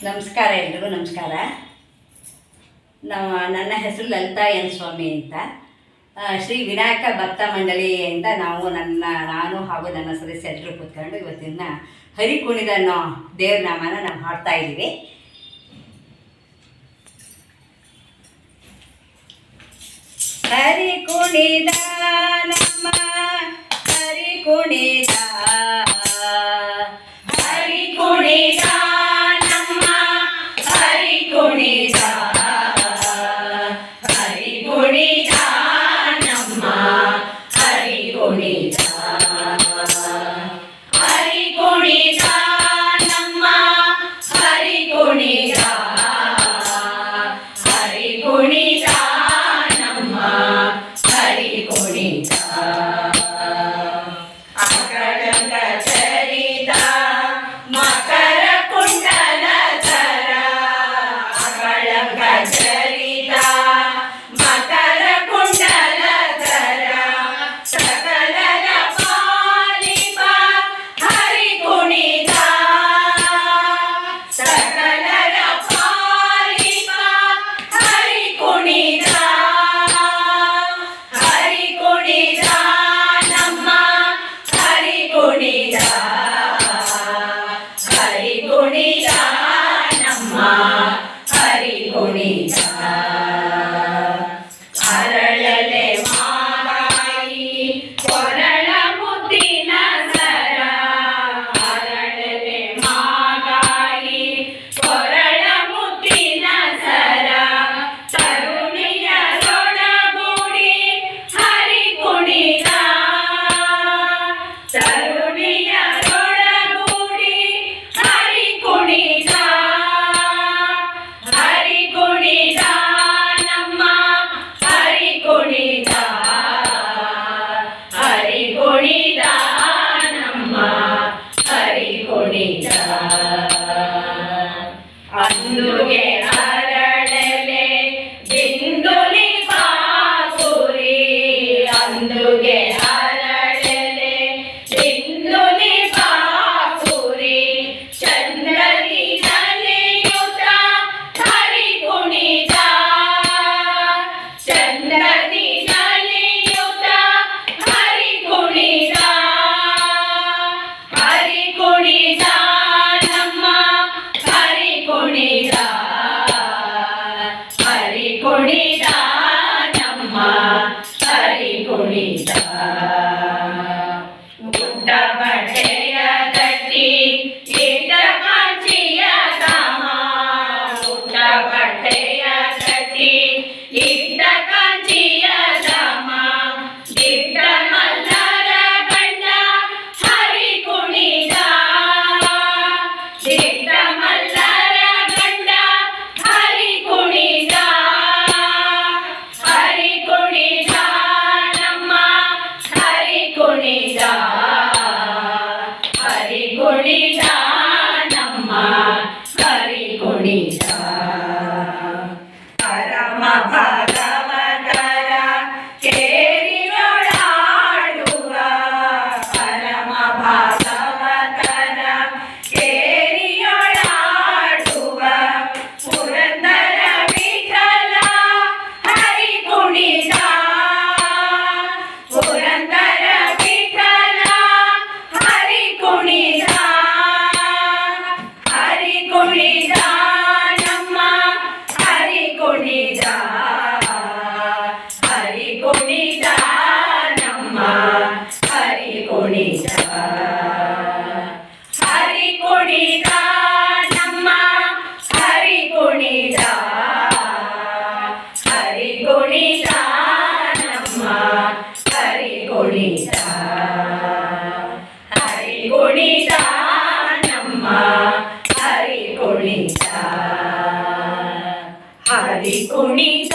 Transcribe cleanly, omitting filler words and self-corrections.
ನಮಸ್ಕಾರ, ಎಲ್ರಿಗೂ ನಮಸ್ಕಾರ. ನನ್ನ ಹೆಸರು ಲಲಿತಾ ಎನ್ ಸ್ವಾಮಿ ಅಂತ. ಶ್ರೀ ವಿನಾಯಕ ಭಕ್ತ ಮಂಡಳಿಯಿಂದ ನಾನು ಹಾಗೂ ನನ್ನ ಸದಸ್ಯರು ಕೂತ್ಕೊಂಡು ಇವತ್ತಿನ ಹರಿ ಕುಣಿದ ದೇವ್ರ ನಾಮನ ನಾವು ಹಾಡ್ತಾ ಇದ್ದೀವಿ. ಹರಿ ಕುಣಿದ ನಮ್ಮ ಹರಿ ಕುಣಿದ ಹರಿ ಕುಣಿದ ನಮ್ಮ ಹರಿ ಕುಣಿದ ಹರಿ ಕುಣಿದ ನಮ್ಮ ಹರಿ ಕುಣಿದ ಹರಿ ಕುಣಿದ ನಮ್ಮ ಹರಿ ಕುಣಿದ ಹರಿ ಕುಣಿದ ನಮ್ಮ ಹರಿ ಕುಣಿದ ಅಕಳಂಕ ಚರಿತ ಮಕರ ಕುಂಡಲ ಧರ ಅಕಳಂಕ ಚರಿತ ಮಕರ ಕುಂಡಲ ಧರ ಸಕಲರ ಪಾಲಿಪ ಹರಿ ಕುಣಿದ ಸಕಲರ ಪಾಲಿಪ ಹರಿ ಕುಣಿದ ಹರಿ ಕುಣಿದ ನಮ್ಮ ಹರಿ ಕುಣಿದ ಹರಿ ಕುಣಿದ ನಮ್ಮ ಹರಿ ಕುಣಿದ ಅರಳಲೆ ಮಾಗಾಯಿ ಕೊರಳ ಮುದ್ದಿನ ಸರ ಅರಳಲೆ ಮಾಗಾಯಿ ಕೊರಳ ಮುದ್ದಿನ ಸರ ತರುಣಿಯರೊಡಗೂಡಿ ಹರಿ ಕುಣಿದ ತರುಣಿಯರೊಡಗೂಡಿ ಹರಿ ಕುಣಿದ ಹರಿ ಕುಣಿದ ನಮ್ಮ ಹರಿ ಕುಣಿದ ಹರಿ ಕುಣಿದ ನಮ್ಮ ಹರಿ ಕುಣಿದ ಅಂದುಗೆ ಅರಳಲೆ ಬಿಂದುಲಿ ಬಾಕುರಿ ಅಂದುಗೆ ಅರಳಲೆ ಬಿಂದುಲಿ ಬಾಕುರಿ ಚಂದ್ರನಿ ನಲಿಯುತ ಹರಿ ಕುಣಿದ ಚಂದ್ರನಿ ನಲಿಯುತ ಹರಿ ಕುಣಿದ ಹರಿ ಕುಣಿದ ನಮ್ಮ ಹರಿ ಕುಣಿದ ಹರಿ ಕುಣಿದ ನಮ್ಮ ಹರಿ ಕುಣಿದ ಗುಡ್ಡ ಬಟ್ಟೆಯ ಕಟ್ಟಿ ಇಟ್ಟ ಕಾಂಚಿಯ ಧಾಮ ಗುಡ್ಡ ಬಟ್ಟೆಯ ಕಟ್ಟಿ ಇಟ್ಟ ಕಾಂಚಿಯ ಧಾಮ ದಿಟ್ಟ ಮಲ್ಲರ ಗಂಡ ಹರಿ ಕುಣಿದ ದಿಟ್ಟ ಮಲ್ಲರ ಗಂಡ ಹರಿ ಕುಣಿದ ಹರಿ ಕುಣಿದ ನಮ್ಮ ಹರಿ ಕುಣಿದ ಹರಿ ಕುಣಿದ ನಮ್ಮ ಹರಿ ಕುಣಿದ ಪರಮ ಭಾಗವತರ ಕೇರಿಯೊಳಾಡುವ ಪರಮ ಭಾಗವತರ ಕೇರಿಯೊಳಾಡುವ ಪುರಂದರ ವಿಠಲ ಹರಿ ಕುಣಿದ ಪುರಂದರ ವಿಠಲ ಹರಿ ಕುಣಿದ ಹರಿ ಕುಣಿದ ನಮ್ಮ ಹರಿ ಕುಣಿದ ಹರಿ ಕುಣಿದ ನಮ್ಮ ಹರಿ ಕುಣಿದ ಹರಿ ಕುಣಿದ ನಮ್ಮ ಹರಿ ಕುಣಿದ ಹರಿ ಕುಣಿದ ನಮ್ಮ ಹರಿ ಕುಣಿದ ಹರಿ ಕುಣಿದ ನಮ್ಮ ಹರಿ ಕುಣಿದ ಹರಿ ಕುಣಿದ